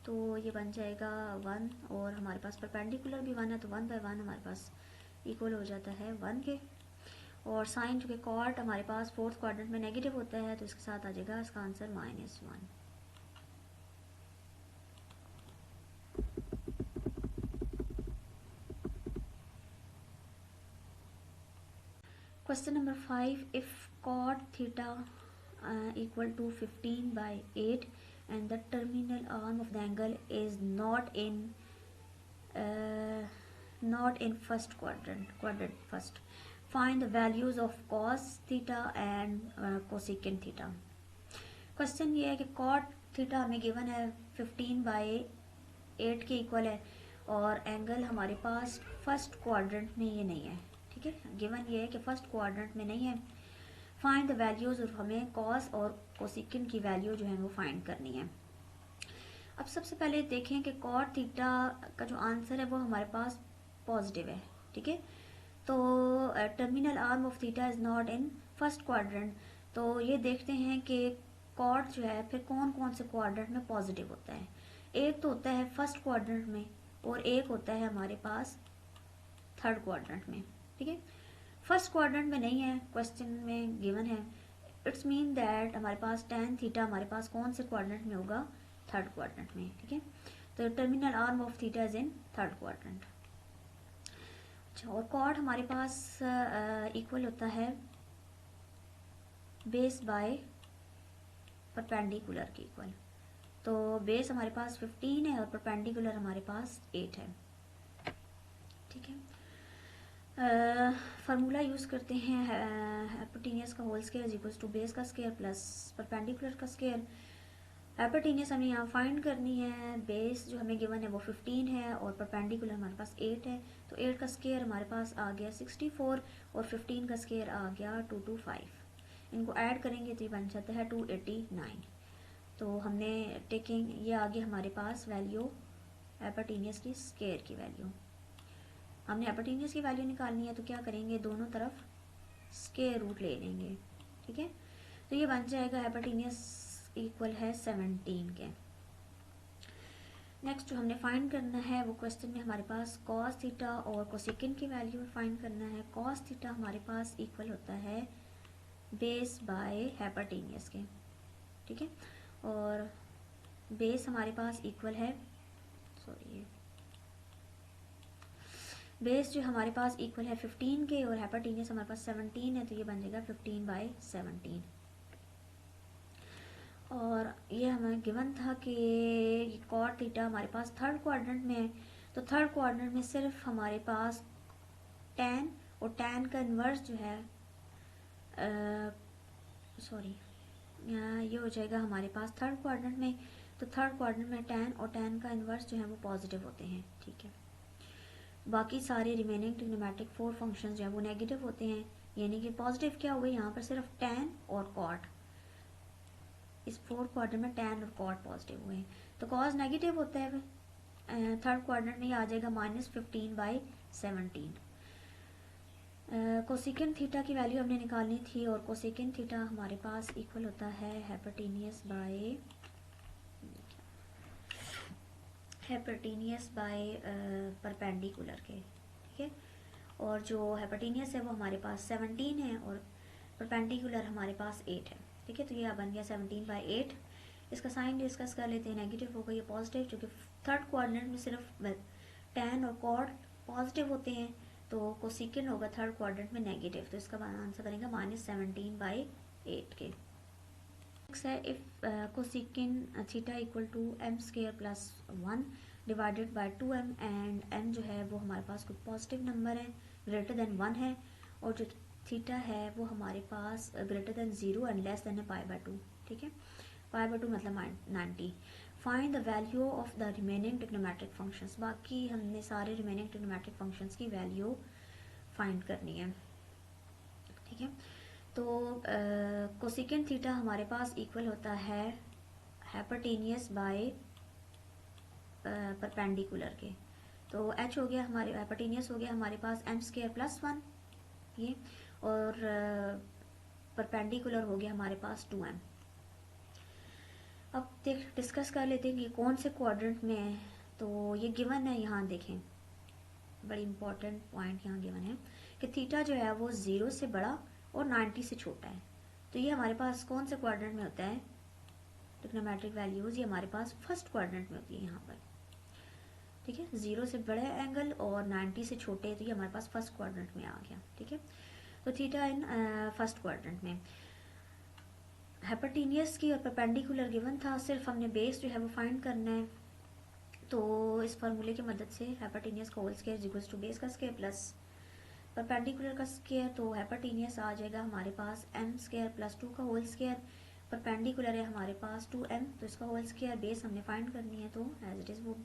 तो ये बन जाएगा 1, और हमारे पास परपेंडिकुलर भी 1 है, तो 1/1 हमारे पास इक्वल हो जाता है 1 के। और साइन जो कि कॉट हमारे पास 4th क्वाड्रेंट में नेगेटिव होता है, तो इसके साथ आ जाएगा इसका answer -1। Question number 5, if cot theta equal to 15/8 and the terminal arm of the angle is not in first quadrant first, find the values of cos theta and cosecant theta। Question ये है कि cot theta हमें given है 15/8 के equal है, और angle हमारे पास first quadrant में ये नहीं है। ठीक है, गिवन ये है कि फर्स्ट क्वाड्रेंट में नहीं है। फाइंड द वैल्यूज, और हमें कॉस और कोसिकेंट की वैल्यू जो है वो फाइंड करनी है। अब सबसे पहले देखें कि कॉट थीटा का जो आंसर है वो हमारे पास पॉजिटिव है। ठीक है, तो terminal arm of theta is not in first quadrant, तो ये देखते हैं कि कॉट जो है फिर कौन कौन से क्वाड्रेंट में पॉजिटिव होता है। एक तो होता है फर्स्ट क्वाड्रेंट में, और एक होता है हमारे पास थर्ड क्वाड्रेंट में। ठीक है, फर्स्ट क्वाड्रेंट में नहीं है, क्वेश्चन में गिवन है, इट्स मीन दैट हमारे पास tan थीटा हमारे पास कौन से क्वाड्रेंट में होगा, थर्ड क्वाड्रेंट में। ठीक है, तो terminal arm of theta is in third quadrant. अच्छा, और कॉड हमारे पास इक्वल होता है बेस बाय परपेंडिकुलर के इक्वल। तो बेस हमारे पास 15 है और परपेंडिकुलर हमारे पास 8 है। ठीक है, फार्मूला यूज़ करते हैं हाइपोटेन्यूस का whole square is equal to base का स्क्वायर प्लस परपेंडिकुलर का स्क्वायर। हाइपोटेन्यूस हमें यहाँ फाइंड करनी है, बेस जो हमें गिवन है वो 15 है और परपेंडिकुलर हमारे पास 8 है। तो 8 का स्क्वायर हमारे पास आ गया 64 और 15 का स्क्वायर आ गया 225। इनको ऐड करेंगे तो ये बन जाता है 289। तो हमने टेकिंग ये आ गया हमारे पास वैल्यू हाइपोटेन्यूस की स्क्वायर की वैल्यू। हमने हाइपोटेन्यूस की वैल्यू निकालनी है तो क्या करेंगे, दोनों तरफ स्क्वायर रूट ले लेंगे। ठीक है, तो ये बन जाएगा हाइपोटेन्यूस इक्वल है 17 के। नेक्स्ट जो हमने फाइंड करना है वो क्वेश्चन में हमारे पास कॉस थीटा और कोसेकेंड की वैल्यू फाइंड करना है। कॉस थीटा हमारे पास इक्वल होता है बेस बाय हाइपोटेन्यूस के। ठीक है, और बेस हमारे पास इक्वल है, सॉरी बेस जो हमारे पास इक्वल है 15 के और हाइपोटेन्यूस हमारे पास 17 है, तो ये बन जाएगा 15/17। और ये हमें गिवन था कि कॉट थीटा हमारे पास थर्ड क्वाड्रेंट में है, तो थर्ड क्वाड्रेंट में सिर्फ हमारे पास tan और tan का इन्वर्स जो है सॉरी ये हो जाएगा हमारे पास थर्ड क्वाड्रेंट में। तो थर्ड क्वाड्रेंट में tan और tan का इन्वर्स जो है वो पॉजिटिव होते हैं। ठीक है, बाकी सारे रिमेनिंग ट्रिग्नोमेट्रिक 4 फंक्शंस जो है वो नेगेटिव होते हैं। यानी कि पॉजिटिव क्या हुए, यहाँ पर सिर्फ tan और cot, इस फोर्थ क्वाड्रेंट में tan और cot पॉजिटिव हुए हैं। तो cos नेगेटिव होता है, थर्ड क्वाड्रेंट में आ जाएगा -15/17। कोसेकेंड थीटा की वैल्यू हमने निकालनी थी और कोसेकेंड थीटा हमारे पास इक्वल होता है हाइपोटेन्यूस बाय परपेंडिकुलर के। ठीक है, और जो हाइपोटेन्यूस है वो हमारे पास 17 है और परपेंडिकुलर हमारे पास 8 है। ठीक है, तो ये बन गया 17/8। इसका साइन डिस्कस कर लेते हैं, नेगेटिव होगा ये पॉजिटिव, क्योंकि थर्ड क्वाड्रेंट में सिर्फ tan और cot पॉजिटिव होते हैं, तो कोसेकेंड होगा थर्ड क्वाड्रेंट में नेगेटिव, तो इसका आंसर बनेगा -17/8 के। नेक्स्ट है if cosecant theta equal to m² + 1 divided by 2m and m जो है वो हमारे पास कोई पॉजिटिव नंबर है, ग्रेटर देन 1 है, और जो थीटा है वो हमारे पास greater than 0 and less than π/2। ठीक है, π/2 मतलब 90। Find the value of the remaining trigonometric functions. बाकी हमने सारे रिमेनिंग ट्रिग्नोमेट्रिक फंक्शंस की वैल्यू फाइंड करनी है। ठीक है, तो कोसेकेंड थीटा हमारे पास इक्वल होता है हाइपोटेन्यूस बाय परपेंडिकुलर के। तो h हो गया हमारे हाइपोटेन्यूस हो गया हमारे पास m² + 1 ये, और परपेंडिकुलर हो गया हमारे पास 2m। अब डिस्कस कर लेते हैं कि कौन से क्वाड्रेंट में है। तो ये गिवन है, यहाँ देखें बड़ी इंपॉर्टेंट पॉइंट यहाँ गिवन है कि थीटा जो है वो 0 से बड़ा और 90 से छोटा है। तो ये हमारे पास कौन से क्वाड्रेंट में होता है, ट्रिग्नोमेट्रिक वैल्यूज ये हमारे पास फर्स्ट क्वाड्रेंट में होती है यहाँ पर। ठीक है, 0 से बड़े एंगल और 90 से छोटे, तो ये हमारे पास फर्स्ट क्वाड्रेंट में आ गया। ठीक है, तो थीटा इन फर्स्ट क्वाड्रेंट में। हाइपोटेन्यूस की और परपेंडिकुलर गिवन था, सिर्फ हमने बेस जो है वो फाइंड करना है। तो इस फार्मूले की मदद से हाइपोटेन्यूस का whole square equals to base का स्क्वायर प्लस परपेंडिकुलर का स्क्वायर, तो हाइपोटेन्यूस आ जाएगा हमारे पास m² + 2 का होल स्क्वायर, परपेंडिकुलर है हमारे पास 2m, तो इसका होल स्क्वायर, बेस हमने फाइंड करनी है तो एज इट इज़ वो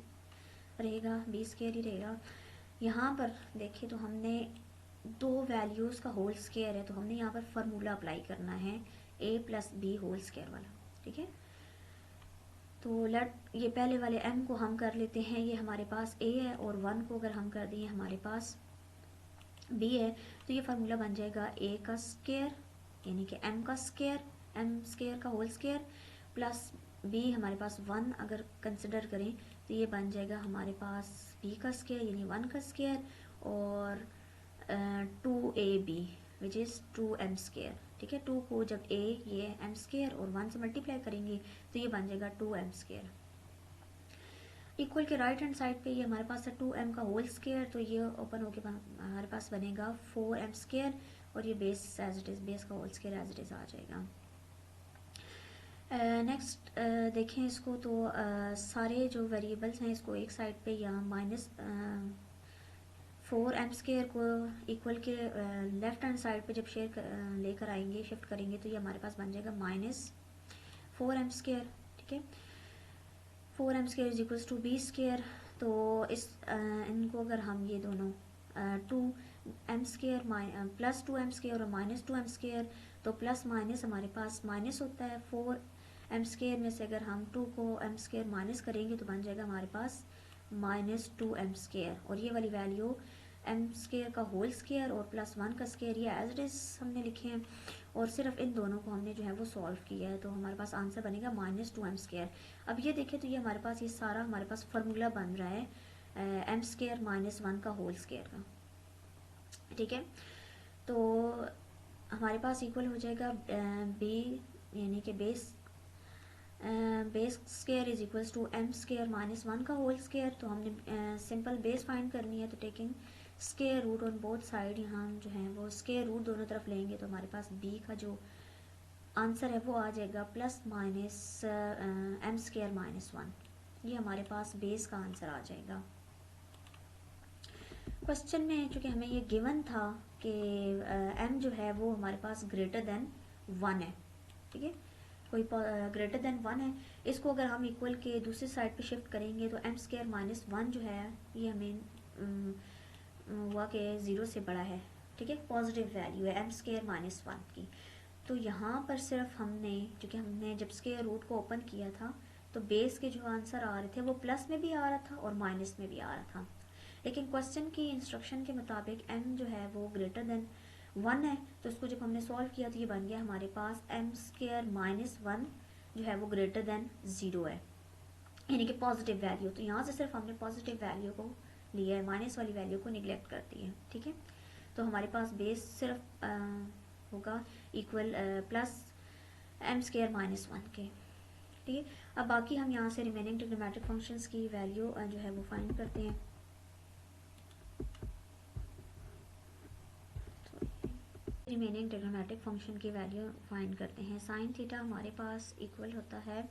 रहेगा b² ही रहेगा। यहाँ पर देखिए तो हमने दो वैल्यूज़ का होल स्क्वायर है, तो हमने यहाँ पर फार्मूला अप्लाई करना है a + b होल स्क्वायर वाला। ठीक है, तो ये पहले वाले m को हम कर लेते हैं, ये हमारे पास a है, और 1 को अगर हम कर दें हमारे पास b है, तो ये फार्मूला बन जाएगा a का स्क्वायर यानी कि m का स्क्वायर, m² का होल स्क्वायर प्लस b हमारे पास 1 अगर कंसिडर करें तो ये बन जाएगा हमारे पास b का स्क्वायर यानी 1 का स्क्वायर और 2ab विच इज़ 2m²। ठीक है, 2 को जब a ये m² और 1 से मल्टीप्लाई करेंगे तो ये बन जाएगा 2m²। इक्वल के राइट हैंड साइड पे ये हमारे पास है 2m का होल स्क्वायर, तो ये ओपन होके हमारे पास बनेगा 4m² और ये base as it is, base का whole square as it is आ जाएगा। नेक्स्ट देखें इसको तो सारे जो वेरिएबल्स हैं इसको एक साइड पे यहाँ माइनस 4m² को इक्वल के लेफ्ट हैंड साइड पे जब लेकर आएंगे, शिफ्ट करेंगे, तो ये हमारे पास बन जाएगा -4m²। ठीक है, 4m² is equals to b²। तो इस इनको अगर हम ये दोनों 2m² प्लस 2m² और -2m², तो प्लस माइनस हमारे पास माइनस होता है। 4m² में से अगर हम 2 को m² माइनस करेंगे तो बन जाएगा हमारे पास -2m², और ये वाली वैल्यू m² का होल स्क्वायर और +1 का स्क्वायर ये एज इट इज़ हमने लिखे हैं, और सिर्फ इन दोनों को हमने जो है वो सॉल्व किया है, तो हमारे पास आंसर बनेगा -2m²। अब ये देखें तो ये हमारे पास ये सारा हमारे पास फार्मूला बन रहा है m² -1 का होल स्क्वायर का। ठीक है, तो हमारे पास इक्वल हो जाएगा b यानी कि base square is equals to m² -1 का होल स्क्वायर। तो हमने सिंपल बेस फाइंड करनी है, तो taking square root on both side, यहाँ हम जो है वो स्क्वायर रूट दोनों तरफ लेंगे, तो हमारे पास b का जो आंसर है वो आ जाएगा +-m² -1। ये हमारे पास बेस का आंसर आ जाएगा। क्वेश्चन में चूँकि हमें ये गिवन था कि m जो है वो हमारे पास ग्रेटर देन 1 है। ठीक है, कोई ग्रेटर देन 1 है, इसको अगर हम इक्वल के दूसरी साइड पे शिफ्ट करेंगे तो m² -1 जो है ये हमें हुआ कि 0 से बड़ा है। ठीक है, पॉजिटिव वैल्यू है m² -1 की। तो यहाँ पर सिर्फ हमने चूँकि हमने जब स्क्वायर रूट को ओपन किया था तो बेस के जो आंसर आ रहे थे वो प्लस में भी आ रहा था और माइनस में भी आ रहा था, लेकिन क्वेश्चन की इंस्ट्रक्शन के मुताबिक m जो है वो ग्रेटर देन 1 है, तो इसको जब हमने सॉल्व किया तो ये बन गया हमारे पास m² -1 जो है वो ग्रेटर देन 0 है, यानी कि पॉजिटिव वैल्यू। तो यहाँ से सिर्फ हमने पॉजिटिव वैल्यू को लिया है, माइनस वाली वैल्यू को निगलेक्ट कर दी है। ठीक है, तो हमारे पास बेस सिर्फ होगा इक्वल +m² -1 के। ठीक है, अब बाकी हम यहाँ से रिमेनिंग ट्रिग्नोमेट्रिक फंक्शंस की वैल्यू जो है वो फाइंड करते हैं। रिमेनिंग ट्रिग्नोमेट्रिक फंक्शन की वैल्यू फाइंड करते हैं। साइन थीटा हमारे पास इक्वल होता है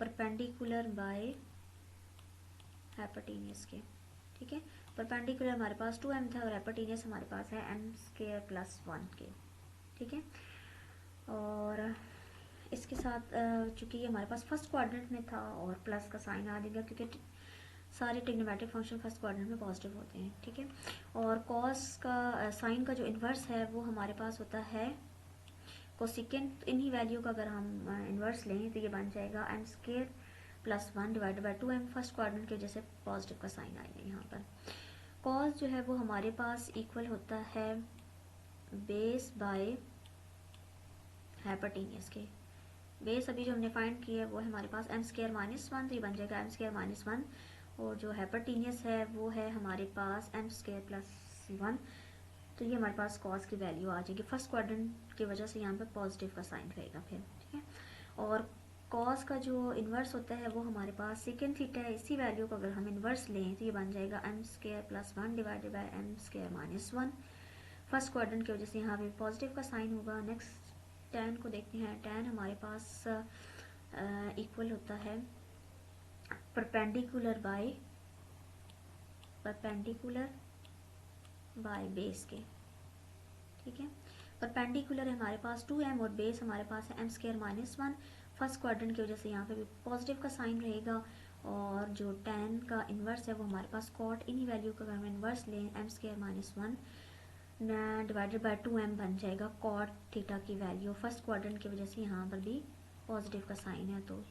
परपेंडिकुलर बाय हाइपोटेन्यूज के। ठीक है, परपेंडिकुलर हमारे पास 2m था और हाइपोटेन्यूज हमारे पास है m² +1 के। ठीक है, और इसके साथ चूँकि ये हमारे पास फर्स्ट क्वाड्रेंट में था और प्लस का साइन आ जाएगा क्योंकि सारे ट्रिग्नोमेट्रिक फंक्शन फर्स्ट क्वाड्रेंट में पॉजिटिव होते हैं। ठीक है, और कॉस का साइन का जो इन्वर्स है वो हमारे पास होता है कोसिकेंट। इन्हीं वैल्यू का अगर हम इन्वर्स लें तो ये बन जाएगा m² +1 divided by 2m। First quadrant की वजह से पॉजिटिव का साइन आएगा यहाँ पर। कॉस जो है वो हमारे पास इक्वल होता है बेस बाय हाइपोटेन्यूज के। बेस अभी जो हमने फाइंड किया है वो है हमारे पास m² -1, तो ये बन जाएगा m² -1, और जो हाइपोटेन्यूज है वो है हमारे पास m² +1, तो ये हमारे पास कॉस की वैल्यू आ जाएगी। फर्स्ट क्वाड्रेंट की वजह से यहाँ पे पॉजिटिव का साइन रहेगा फिर। ठीक है, और कॉस का जो इन्वर्स होता है वो हमारे पास सेकेंड थीटा है। इसी वैल्यू को अगर हम इन्वर्स लें तो ये बन जाएगा m² +1 divided bye m² -1। First quadrant की वजह से यहाँ पे पॉजिटिव का साइन होगा। नेक्स्ट tan को देखते हैं। tan हमारे पास इक्वल होता है परपेंडिकुलर बाय बेस के। ठीक है, परपेंडिकुलर हमारे पास 2m और बेस हमारे पास है m² -1। फर्स्ट क्वाड्रेंट की वजह से यहाँ पे भी पॉजिटिव का साइन रहेगा, और जो tan का इन्वर्स है वो हमारे पास कॉट, इन्हीं वैल्यू का अगर हम इन्वर्स लें m² -1 डिवाइडेड बाय 2m बन जाएगा कॉट थीटा की वैल्यू। फर्स्ट क्वाड्रेंट की वजह से यहाँ पर भी पॉजिटिव का साइन है, तो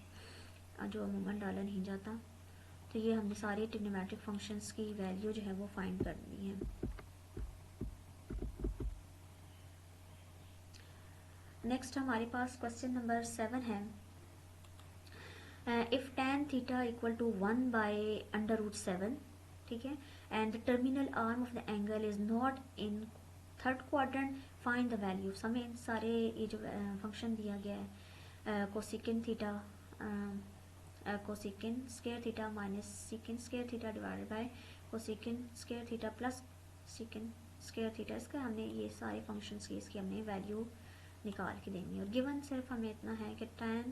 जो अमूमन डाला नहीं जाता। तो ये हमने सारे ट्रिग्नोमेट्रिक फंक्शंस की वैल्यू जो है वो फाइंड करनी है। नेक्स्ट हमारे पास क्वेश्चन नंबर 7 है। If tan theta equal to 1 by √7, ठीक है, and the terminal arm of the angle is not in third quadrant, find the values. हमें सारे ये जो फंक्शन दिया गया है cosecant theta cosecant square theta minus secant square theta divided by cosecant square theta plus secant square theta, इसका हमने ये सारे फंक्शंस की इसकी हमने वैल्यू निकाल के देनी है। और गिवन सिर्फ हमें इतना है कि tan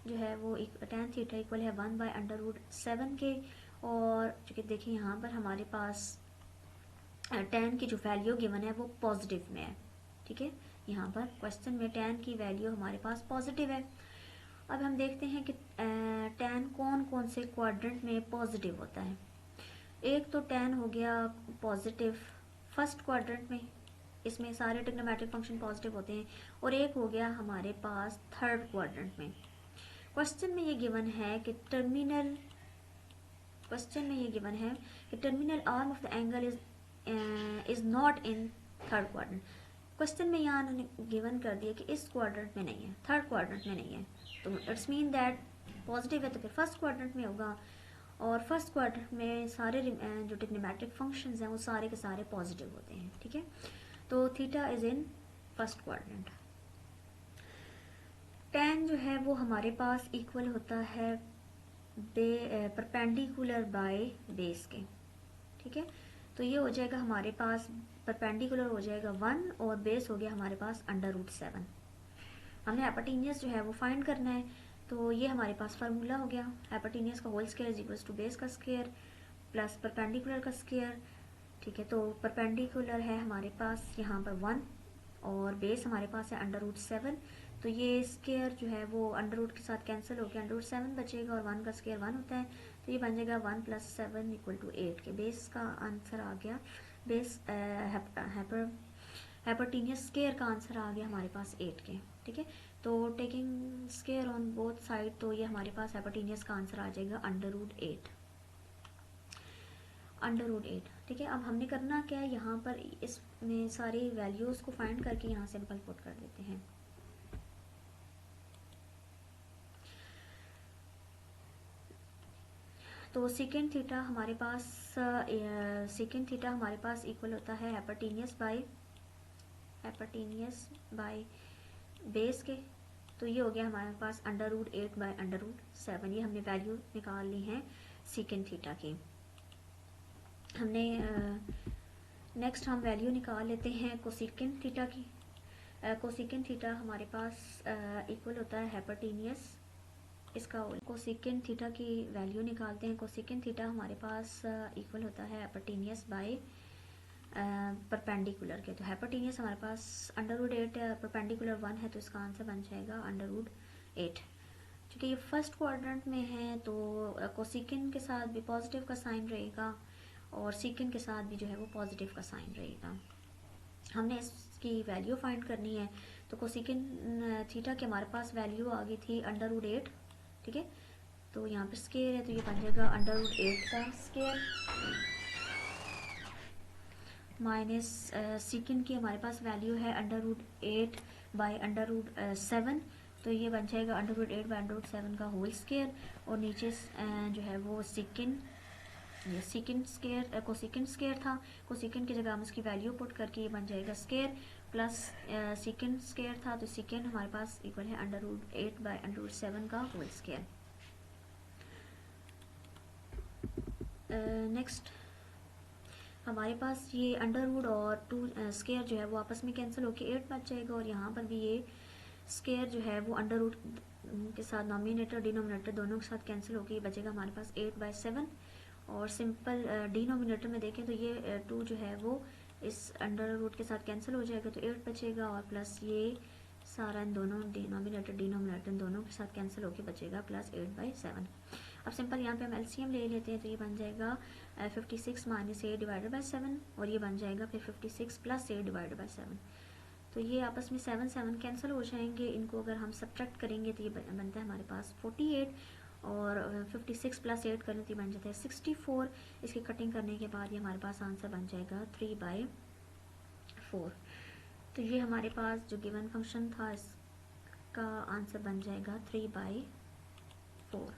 जो है वो tan थीटा इक्वल है 1/√7 के। और चूँकि देखिए यहाँ पर हमारे पास tan की जो वैल्यू गिवन है वो पॉजिटिव में है, ठीक है। यहाँ पर क्वेश्चन में tan की वैल्यू हमारे पास पॉजिटिव है। अब हम देखते हैं कि tan कौन कौन से क्वाड्रेंट में पॉजिटिव होता है। एक तो tan हो गया पॉजिटिव फर्स्ट क्वाड्रेंट में, इसमें सारे ट्रिग्नोमेट्रिक फंक्शन पॉजिटिव होते हैं। और एक हो गया हमारे पास थर्ड क्वाड्रेंट में। क्वेश्चन में ये गिवन है कि terminal arm of the angle is not in third quadrant. Question में यहाँ उन्होंने गिवन कर दिया कि इस क्वाड्रेंट में नहीं है, थर्ड क्वाड्रेंट में नहीं है, तो इट्स मीन दैट पॉजिटिव है तो फिर फर्स्ट क्वाड्रेंट में होगा। और फर्स्ट क्वाड्रेंट में सारे जो ट्रिग्नोमेट्रिक फंक्शंस हैं वो सारे के सारे पॉजिटिव होते हैं, ठीक है। तो theta is in first quadrant. tan जो है वो हमारे पास इक्वल होता है परपेंडिकुलर बाय बेस के, ठीक है। तो ये हो जाएगा हमारे पास परपेंडिकुलर हो जाएगा 1 और बेस हो गया हमारे पास √7। हमने हाइपोटेन्यूज जो है वो फाइंड करना है, तो ये हमारे पास फार्मूला हो गया। हाइपोटेन्यूज का whole square is equals to base का स्क्वायर प्लस परपेंडिकुलर का स्क्वायर, ठीक है। तो परपेंडिकुलर है हमारे पास यहाँ पर 1 और बेस हमारे पास है √7। तो ये स्क्वायर जो है वो अंडर के साथ कैंसिल होकर √7 बचेगा और 1 का स्क्वायर 1 होता है, तो ये बन जाएगा 1 + 7 = 8 के। बेस का आंसर आ गया, बेस हाइपोटेन्यूज स्क्वायर का आंसर आ गया हमारे पास 8 के, ठीक है। तो taking square on both side, तो ये हमारे पास हाइपोटेन्यूज का आंसर आ जाएगा √8, ठीक है। अब हमने करना क्या है, यहाँ पर इसमें सारी वैल्यूज़ को फाइंड करके यहाँ सिंपल पुट कर देते हैं। तो सेकेंड थीटा हमारे पास इक्वल होता है हाइपोटेन्यूज बाय बेस के। तो ये हो गया हमारे पास √8/√7। ये हमने वैल्यू निकाल ली है सेकेंड थीटा की। हमने नेक्स्ट हम वैल्यू निकाल लेते हैं कोसेकेंड थीटा की। कोसेकेंड थीटा हमारे पास इक्वल होता है हाइपोटेन्यूज, इसका कोसेकेंड थीटा की वैल्यू निकालते हैं। कोसेकेंड थीटा हमारे पास इक्वल होता है हाइपोटेन्यूज बाय परपेंडिकुलर के। तो हाइपोटेन्यूज हमारे पास √8 परपेंडिकुलर 1 है, तो इसका आंसर बन जाएगा √8। क्योंकि ये फर्स्ट क्वाड्रेंट में है तो कोसेकेंड के साथ भी पॉजिटिव का साइन रहेगा और सेकेंड के साथ भी जो है वो पॉजिटिव का साइन रहेगा। हमने इसकी वैल्यू फाइंड करनी है, तो कोसेकेंड थीटा की हमारे पास वैल्यू आ गई थी √8, ठीक है। तो यहाँ पर स्क्वायर है तो ये बन जाएगा √8 का स्क्वायर माइनस सेकेंड की हमारे पास वैल्यू है √8/√7, तो ये बन जाएगा √8/√7 का होल स्क्वायर। और नीचे जो है वो सेकेंड स्क्वायर कोसेकेंड स्क्वायर था, कोसेकेंड की जगह हम इसकी वैल्यू पुट करके ये बन जाएगा स्क्वायर प्लस सेकेंड स्क्वायर था, तो सेकेंड हमारे पास इक्वल है √8/√7 का होल स्क्वायर। नेक्स्ट हमारे पास ये अंडर और 2 स्क्वायर जो है वो आपस में कैंसिल होकर 8 बच जाएगा। और यहाँ पर भी ये स्क्वायर जो है वो अंडर के साथ नॉमिनेटर डिनोमिनेटर दोनों के साथ कैंसिल होकर बचेगा हमारे पास 8/7। और सिंपल डिनोमिनेटर में देखें तो ये 2 जो है वो इस अंडर के साथ कैंसिल हो जाएगा, तो 8 बचेगा और प्लस ये सारा इन दोनों डिनोमिनेटर दोनों के साथ कैंसिल होकर बचेगा प्लस 8/7। अब सिंपल यहाँ पे हम एलसीएम ले लेते हैं, तो ये बन जाएगा 56 - 8/7 और ये बन जाएगा फिर 56 + 8/7। तो ये आपस में 7 कैंसिल हो जाएंगे। इनको अगर हम सब्ट्रैक्ट करेंगे तो ये बनता है हमारे पास 48 और 56 + 8 करें तो ये बन जाता है 64। इसकी कटिंग करने के बाद ये हमारे पास आंसर बन जाएगा 3/4। तो ये हमारे पास जो गिवन फंक्शन था इसका आंसर बन जाएगा 3/4।